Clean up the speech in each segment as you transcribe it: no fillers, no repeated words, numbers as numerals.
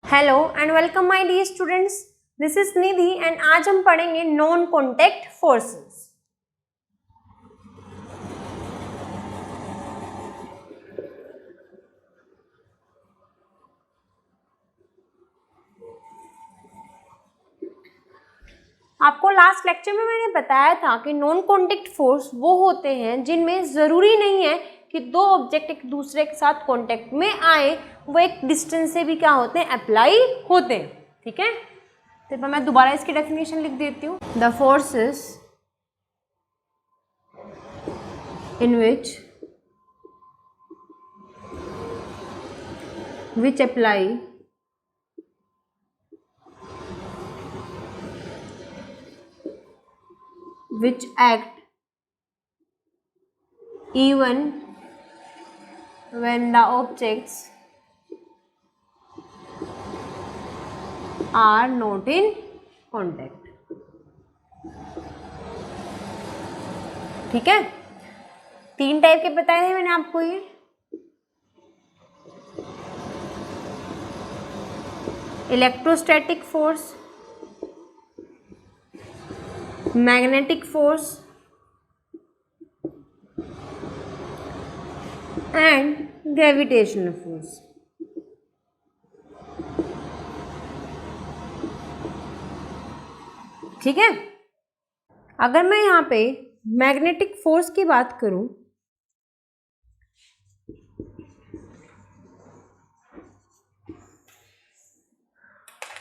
Hello and welcome my dear students, this is Nidhi and आज हम पढ़ेंगे नॉन कॉन्टैक्ट फोर्सेस। आपको लास्ट लेक्चर में मैंने बताया था कि नॉन कॉन्टैक्ट फोर्स वो होते हैं जिनमें ज़रूरी नहीं है कि दो ऑब्जेक्ट एक दूसरे के साथ कॉन्टैक्ट में आए, वो एक डिस्टेंस से भी क्या होते हैं, अप्लाई होते हैं। ठीक है, तो मैं दोबारा इसकी डेफिनेशन लिख देती हूँ। The forces in which apply which act even when the objects are not in contact। ठीक है, तीन टाइप के बताए हैं मैंने आपको। ये electrostatic force, magnetic force and gravitational force. ठीक है, अगर मैं यहाँ पे मैग्नेटिक फोर्स की बात करूं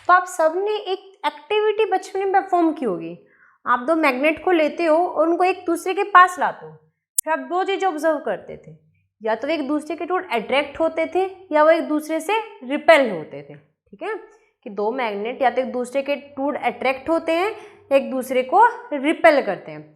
तो आप सबने एक एक्टिविटी बचपन में परफॉर्म की होगी। आप दो मैग्नेट को लेते हो और उनको एक दूसरे के पास लाते हो, फिर आप दो चीज़ें ऑब्जर्व करते थे, या तो एक दूसरे के टूड अट्रैक्ट होते थे या वो एक दूसरे से रिपेल होते थे। ठीक है, कि दो मैग्नेट या तो एक दूसरे के टूड अट्रैक्ट होते हैं, एक दूसरे को रिपेल करते हैं।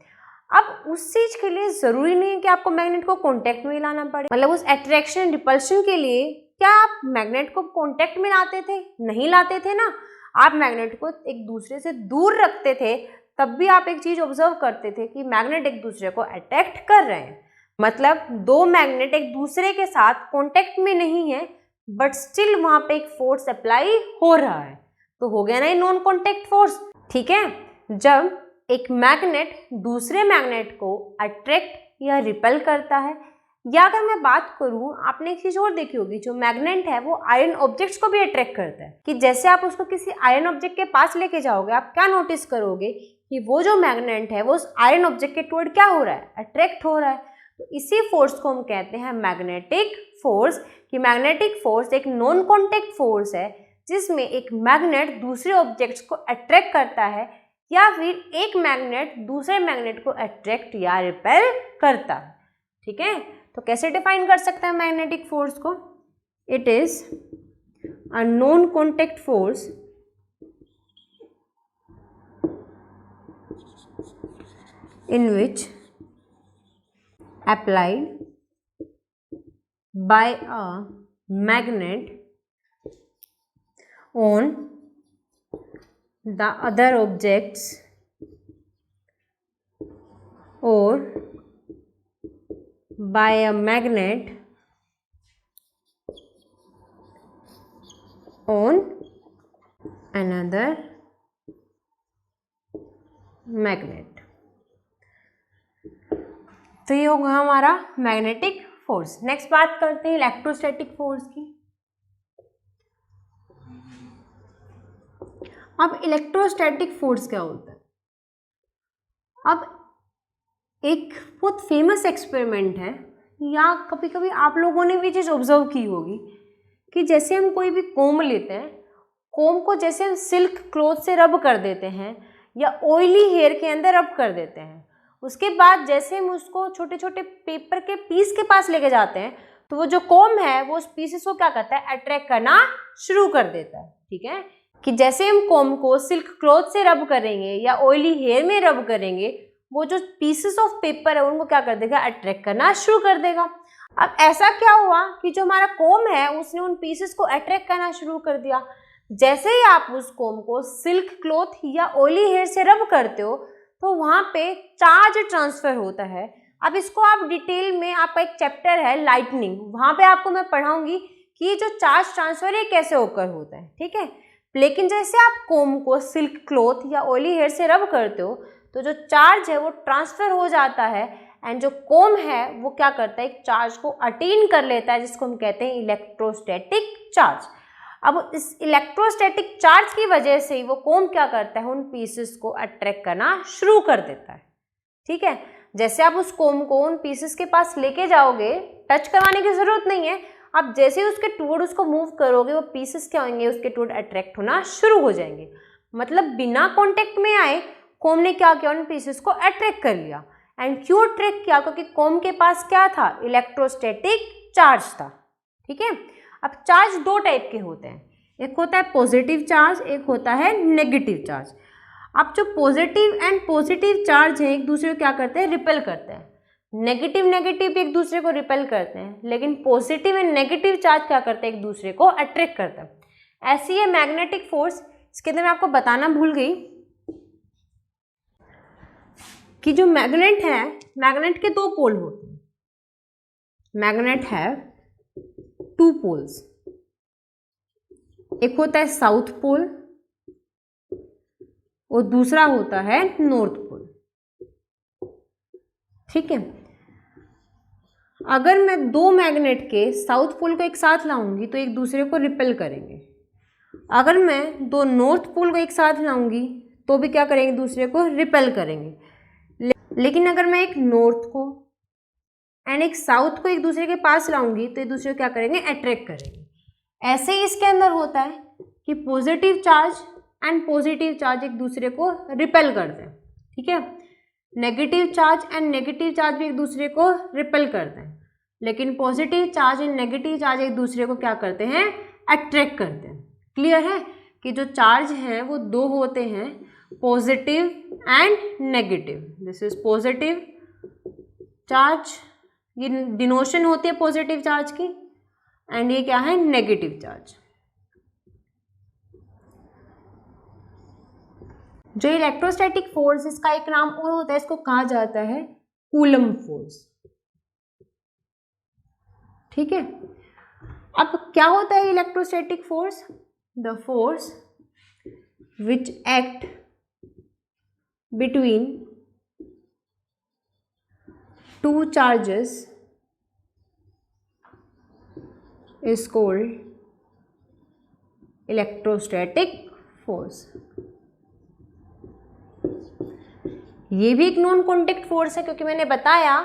अब उस चीज़ के लिए ज़रूरी नहीं है कि आपको मैग्नेट को कॉन्टैक्ट में लाना पड़े, मतलब उस अट्रैक्शन रिपल्शन के लिए क्या आप मैग्नेट को कॉन्टैक्ट में लाते थे? नहीं लाते थे ना। आप मैग्नेट को एक दूसरे से दूर रखते थे, तब भी आप एक चीज़ ऑब्जर्व करते थे कि मैग्नेट एक दूसरे को अट्रैक्ट कर रहे हैं। मतलब दो मैग्नेट एक दूसरे के साथ कॉन्टैक्ट में नहीं है, बट स्टिल वहाँ पे एक फोर्स अप्लाई हो रहा है, तो हो गया ना ये नॉन कॉन्टैक्ट फोर्स। ठीक है, जब एक मैग्नेट दूसरे मैग्नेट को अट्रैक्ट या रिपेल करता है, या अगर मैं बात करूं, आपने एक चीज और देखी होगी, जो मैग्नेट है वो आयरन ऑब्जेक्ट्स को भी अट्रैक्ट करता है। कि जैसे आप उसको किसी आयरन ऑब्जेक्ट के पास लेके जाओगे, आप क्या नोटिस करोगे कि वो जो मैग्नेट है वो उस आयरन ऑब्जेक्ट के टुवर्ड क्या हो रहा है, अट्रैक्ट हो रहा है। तो इसी फोर्स को हम कहते हैं मैग्नेटिक फोर्स। कि मैग्नेटिक फोर्स एक नॉन कॉन्टैक्ट फोर्स है जिसमें एक मैग्नेट दूसरे ऑब्जेक्ट्स को अट्रैक्ट करता है, या फिर एक मैग्नेट दूसरे मैग्नेट को अट्रैक्ट या रिपेल करता है। ठीक है, तो कैसे डिफाइन कर सकते हैं मैग्नेटिक फोर्स को? It is a non contact force in which applied by a magnet on the other objects or by a magnet on another magnet। तो ये होगा हमारा मैग्नेटिक फोर्स। नेक्स्ट बात करते हैं इलेक्ट्रोस्टैटिक फोर्स की। अब इलेक्ट्रोस्टैटिक फोर्स क्या होता है? अब एक बहुत फेमस एक्सपेरिमेंट है, या कभी कभी आप लोगों ने भी चीज़ ऑब्जर्व की होगी, कि जैसे हम कोई भी कोम लेते हैं, कोम को जैसे हम सिल्क क्लॉथ से रब कर देते हैं या ऑयली हेयर के अंदर रब कर देते हैं, उसके बाद जैसे हम उसको छोटे छोटे पेपर के पीस के पास लेके जाते हैं, तो वो जो कोम है वो उस पीसेस को क्या करता है, अट्रैक्ट करना शुरू कर देता है। ठीक है, कि जैसे हम कोम को सिल्क क्लॉथ से रब करेंगे या ऑयली हेयर में रब करेंगे, वो जो पीसेस ऑफ पेपर है उनको क्या कर देगा, अट्रैक्ट करना शुरू कर देगा। अब ऐसा क्या हुआ कि जो हमारा कोम है उसने उन पीसेस को अट्रैक्ट करना शुरू कर दिया। जैसे ही आप उस कोम को सिल्क क्लॉथ या ऑयली हेयर से रब करते हो, तो वहाँ पे चार्ज ट्रांसफर होता है। अब इसको आप डिटेल में, आपका एक चैप्टर है लाइटनिंग, वहाँ पे आपको मैं पढ़ाऊंगी कि जो चार्ज ट्रांसफर है कैसे ओकर होता है, ठीक है। लेकिन जैसे आप कोम को सिल्क क्लॉथ या ऑयली हेयर से रब करते हो तो जो चार्ज है वो ट्रांसफर हो जाता है, एंड जो कोम है वो क्या करता है, एक चार्ज को अटेन कर लेता है, जिसको हम कहते हैं इलेक्ट्रोस्टैटिक चार्ज। अब इस इलेक्ट्रोस्टैटिक चार्ज की वजह से ही वो कोम क्या करता है, उन पीसेस को अट्रैक्ट करना शुरू कर देता है, ठीक है। जैसे आप उस कोम को उन पीसेस के पास लेके जाओगे, टच करवाने की जरूरत नहीं है, आप जैसे ही उसके टुवर्ड उसको मूव करोगे वो पीसेस क्या होंगे, उसके टुवर्ड अट्रैक्ट होना शुरू हो जाएंगे। मतलब बिना कांटेक्ट में आए कोम ने क्या किया, उन पीसेस को अट्रैक्ट कर लिया। एंड क्यों अट्रैक्ट किया, क्योंकि कोम के पास क्या था, इलेक्ट्रोस्टैटिक चार्ज था, ठीक है। अब चार्ज दो टाइप के होते हैं, एक होता है पॉजिटिव चार्ज, एक होता है नेगेटिव चार्ज। अब जो पॉजिटिव चार्ज है एक दूसरे को क्या करते हैं, रिपेल करते हैं। नेगेटिव भी एक दूसरे को रिपेल करते हैं, लेकिन पॉजिटिव एंड नेगेटिव चार्ज क्या करते हैं, एक दूसरे को अट्रैक्ट करते हैं। ऐसी है मैग्नेटिक फोर्स। इसके अंदर मैं आपको बताना भूल गई कि जो मैग्नेट है, मैग्नेट के दो पोल होते हैं। मैग्नेट है टू पोल्स, एक होता है साउथ पोल और दूसरा होता है नॉर्थ पोल, ठीक है। अगर मैं दो मैग्नेट के साउथ पोल को एक साथ लाऊंगी तो एक दूसरे को रिपेल करेंगे। अगर मैं दो नॉर्थ पोल को एक साथ लाऊंगी तो भी क्या करेंगे, दूसरे को रिपेल करेंगे। लेकिन अगर मैं एक नॉर्थ को एंड एक साउथ को एक दूसरे के पास लाऊंगी तो एक दूसरे को क्या करेंगे, अट्रैक्ट करेंगे। ऐसे ही इसके अंदर होता है कि positive charge and positive charge एक दूसरे को रिपेल करते हैं, ठीक है। Negative charge and negative charge भी एक दूसरे को रिपेल करते हैं, लेकिन positive charge and negative charge एक दूसरे को क्या करते हैं, अट्रैक्ट करते हैं। क्लियर है कि जो चार्ज हैं वो दो होते हैं, positive and negative. This is positive charge, ये डिनोशन होती है पॉजिटिव चार्ज की, एंड ये क्या है, नेगेटिव चार्ज। जो इलेक्ट्रोस्टैटिक फोर्स, इसका एक नाम और होता है, इसको कहा जाता है कूलम फोर्स, ठीक है। अब क्या होता है electrostatic force, the force which act between two charges is called electrostatic force। ये भी एक नॉन कॉन्टेक्ट फोर्स है, क्योंकि मैंने बताया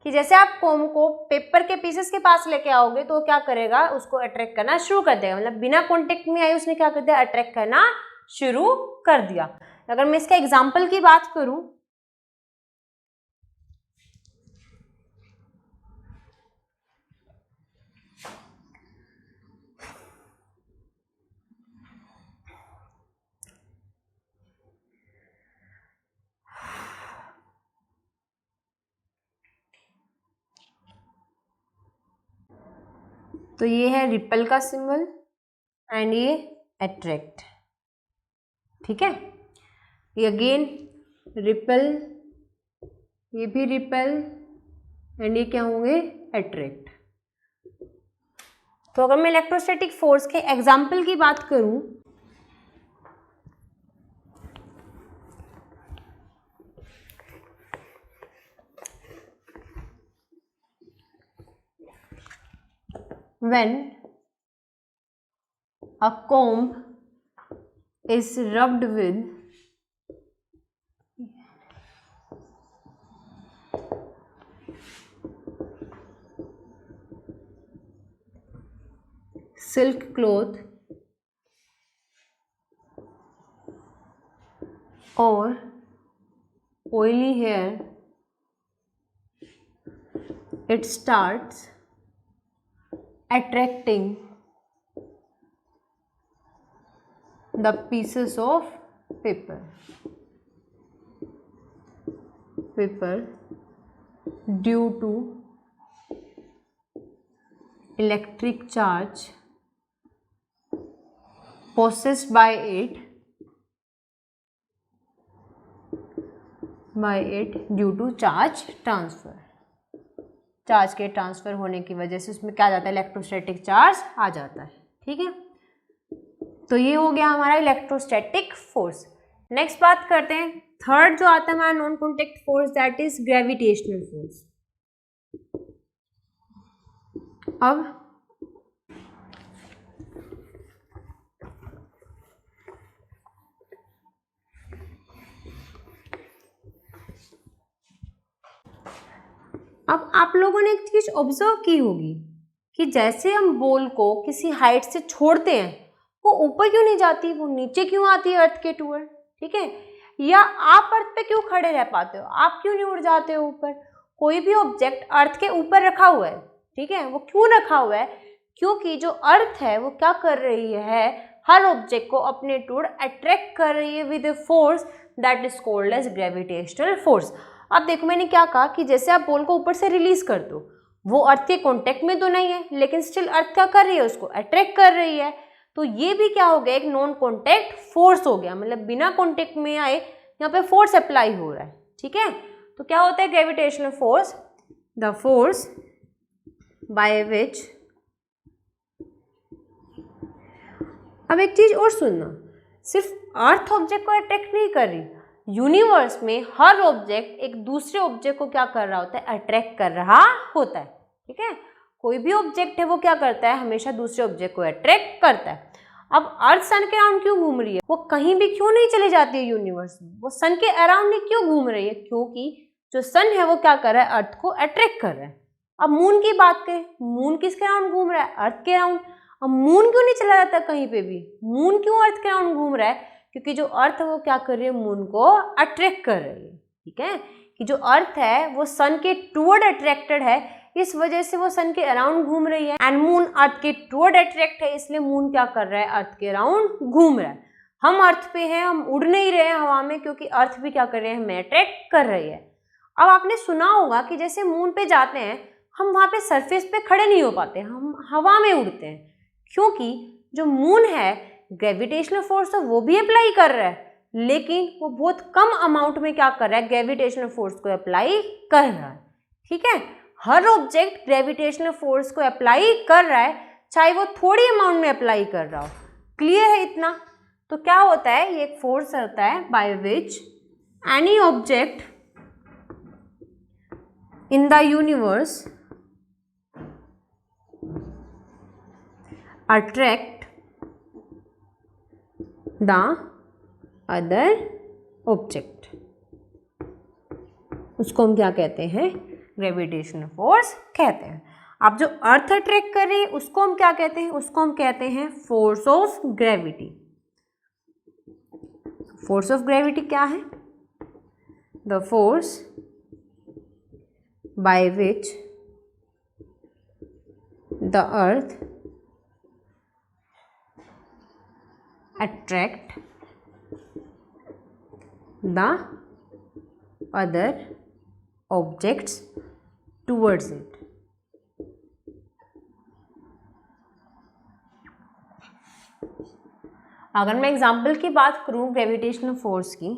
कि जैसे आप कोम को पेपर के पीसेस के पास लेके आओगे तो क्या करेगा, उसको अट्रैक्ट करना शुरू कर देगा। मतलब बिना कॉन्टेक्ट में आई उसने क्या कर दिया, अट्रैक्ट करना शुरू कर दिया। अगर मैं इसका एग्जाम्पल की बात करूं, तो ये है रिपेल का सिंबल एंड ये अट्रैक्ट, ठीक है। ये अगेन रिपेल, ये भी रिपेल, एंड ये क्या होंगे, अट्रैक्ट। तो अगर मैं इलेक्ट्रोस्टैटिक फोर्स के एग्जाम्पल की बात करूं, when a comb is rubbed with silk cloth or oily hair, it starts attracting the pieces of paper due to electric charge possessed by it due to charge transfer। Charge के transfer होने की वजह से उसमें क्या आ जाता है, electrostatic charge आ जाता है। ठीक है, तो ये हो गया हमारा इलेक्ट्रोस्टैटिक फोर्स। नेक्स्ट बात करते हैं, थर्ड जो आता है हमारा non contact force, that is gravitational force. अब आप लोगों ने एक चीज ऑब्जर्व की होगी कि जैसे हम बॉल को किसी हाइट से छोड़ते हैं, वो ऊपर क्यों नहीं जाती, वो नीचे क्यों आती है अर्थ के टूवर्ड। ठीक है, या आप अर्थ पे क्यों खड़े रह पाते हो, आप क्यों नहीं उड़ जाते हो ऊपर। कोई भी ऑब्जेक्ट अर्थ के ऊपर रखा हुआ है, ठीक है, वो क्यों रखा हुआ है, क्योंकि जो अर्थ है वो क्या कर रही है, हर ऑब्जेक्ट को अपने टूवर्ड अट्रैक्ट कर रही है with a force that is called as gravitational force. अब देखो मैंने क्या कहा कि जैसे आप बॉल को ऊपर से रिलीज कर दो, वो अर्थ के कांटेक्ट में तो नहीं है, लेकिन स्टिल अर्थ क्या कर रही है, उसको अट्रैक्ट कर रही है। तो ये भी क्या हो गया, एक नॉन कॉन्टैक्ट फोर्स हो गया, मतलब बिना कॉन्टेक्ट में आए यहाँ पे फोर्स अप्लाई हो रहा है। ठीक है, तो क्या होता है gravitational force, the force by which, अब एक चीज और सुनना, सिर्फ अर्थ ऑब्जेक्ट को अट्रैक्ट नहीं कर रही, यूनिवर्स में हर ऑब्जेक्ट एक दूसरे ऑब्जेक्ट को क्या कर रहा होता है, अट्रैक्ट कर रहा होता है। ठीक है, कोई भी ऑब्जेक्ट है वो क्या करता है, हमेशा दूसरे ऑब्जेक्ट को अट्रैक्ट करता है। अब अर्थ सन के अराउंड क्यों घूम रही है, वो कहीं भी क्यों नहीं चली जाती है यूनिवर्स में, वो सन के अराउंड ही क्यों घूम रही है, क्योंकि जो सन है वो क्या कर रहा है, अर्थ को अट्रैक्ट कर रहा है। अब मून की बात करें, मून किसके अराउंड घूम रहा है, अर्थ के अराउंड। अब मून क्यों नहीं चला जाता कहीं पे भी, मून क्यों अर्थ के अराउंड घूम रहा है, क्योंकि जो अर्थ है वो क्या कर रही है, मून को अट्रैक्ट कर रही है। ठीक है, कि जो अर्थ है वो सन के टुवर्ड अट्रैक्टेड है, इस वजह से वो सन के अराउंड घूम रही है, एंड मून अर्थ के टुवर्ड अट्रैक्ट है, इसलिए मून क्या कर रहा है, अर्थ के अराउंड घूम रहा है। हम अर्थ पे हैं, हम उड़ नहीं रहे हैं हवा में, क्योंकि अर्थ भी क्या कर रहे हैं, हमें अट्रैक्ट कर रही है। अब आपने सुना होगा कि जैसे मून पे जाते हैं हम वहाँ पे सरफेस पे खड़े नहीं हो पाते, हम हवा में उड़ते हैं, क्योंकि जो मून है ग्रेविटेशनल फोर्स तो वो भी अप्लाई कर रहा है, लेकिन वो बहुत कम अमाउंट में क्या कर रहा है, ग्रेविटेशनल फोर्स को अप्लाई कर रहा है। ठीक है, हर ऑब्जेक्ट ग्रेविटेशनल फोर्स को अप्लाई कर रहा है, चाहे वो थोड़ी अमाउंट में अप्लाई कर रहा हो। क्लियर है इतना। तो क्या होता है, ये एक फोर्स होता है by which any object in the universe attract the other object, उसको हम क्या कहते हैं, ग्रेविटेशनल फोर्स कहते हैं। अब जो अर्थ अट्रैक्ट कर रही है उसको हम क्या कहते हैं, उसको हम कहते हैं force of gravity. Force of gravity क्या है, the force by which the earth attract the other objects towards it। अगर मैं एग्जाम्पल की बात करूं ग्रेविटेशनल फोर्स की,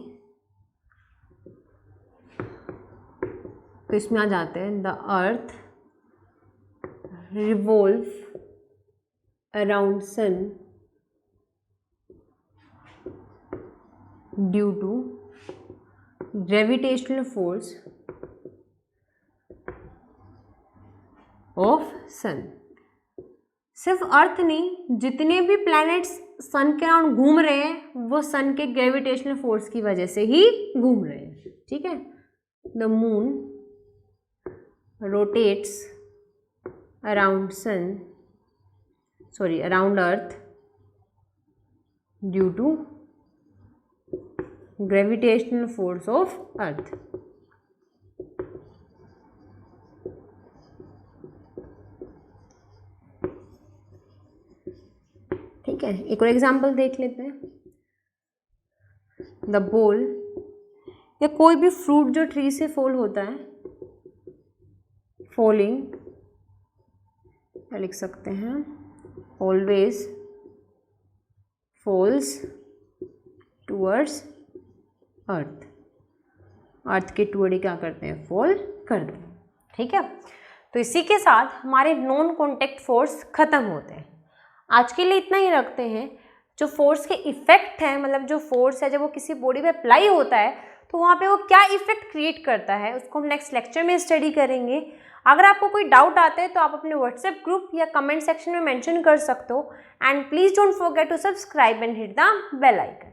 तो इसमें आ जाते हैं the earth revolve around sun due to gravitational force of sun. सिर्फ अर्थ नहीं, जितने भी प्लैनेट्स सन के अराउंड घूम रहे हैं वो सन के ग्रेविटेशनल फोर्स की वजह से ही घूम रहे हैं। ठीक है, the moon rotates around sun, sorry around earth due to gravitational force of earth. ठीक है, एक और एग्जांपल देख लेते हैं। द बॉल, या कोई भी फ्रूट जो ट्री से फॉल होता है, फॉलिंग क्या लिख सकते हैं, ऑलवेज फॉल्स टूवर्ड्स अर्थ, अर्थ के टुवर्ड क्या करते हैं, फॉल करते हैं। ठीक है, तो इसी के साथ हमारे नॉन कॉन्टैक्ट फोर्स ख़त्म होते हैं। आज के लिए इतना ही रखते हैं। जो फोर्स के इफ़ेक्ट हैं, मतलब जो फोर्स है जब वो किसी बॉडी पे अप्लाई होता है तो वहाँ पे वो क्या इफ़ेक्ट क्रिएट करता है, उसको हम नेक्स्ट लेक्चर में स्टडी करेंगे। अगर आपको कोई डाउट आता है तो आप अपने व्हाट्सएप ग्रुप या कमेंट सेक्शन में मेंशन कर सकते हो। And please don't forget to subscribe and hit the bell icon.